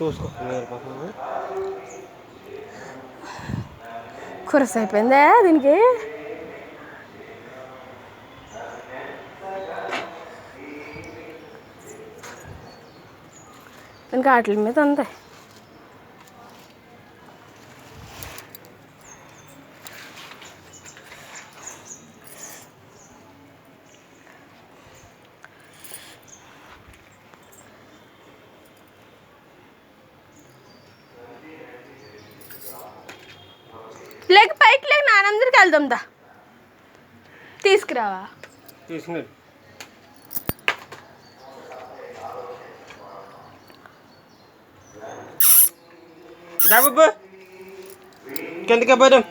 చూసుకో కురస అయిపోయిందా దీనికి. దీనికి వాటి మీద ఉంది. లేక పైకి లేక నానందరికి వెళ్దాం దా. తీసుకురావా తీసుకుని బాబు కిందకి పడడం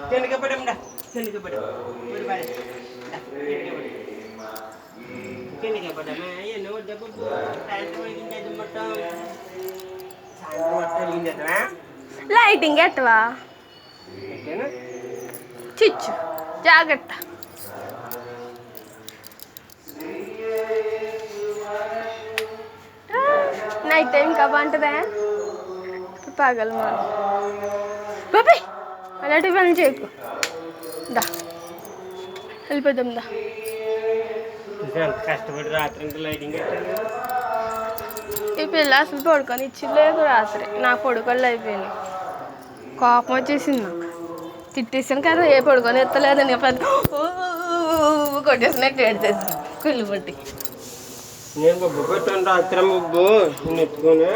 కిందకి పడడం కిందకి పడడం కిందకి పడమా ఎన్నో డబ్బు మొత్తం లైటింగ్ ఎట్టవా చిచ్చు జాగ్రత్త. నైట్ టైం ఇంకా బాగుంటుందా పగలు బాబాయ్ అలాంటివి పని చేయకు. దా వెళ్ళిపోదాం దా. కష్టపడి రాత్రి లైటింగ్ ఈ పిల్ల అసలు పడుకొని ఇచ్చిలేదు రాత్రి. నా పడుకోళ్ళు అయిపోయినాయి. కోపం వచ్చేసింది నాకు. తిట్టేసాను కదా ఏ పడుకొని ఎత్తలేదని పెద్ద కొట్టేసినట్టు ఏడ్చేసాను కుళ్ళు పట్టి. నేను బొబ్బు పెట్టాను రాత్రి బొబ్బు నేను ఎత్తుకొని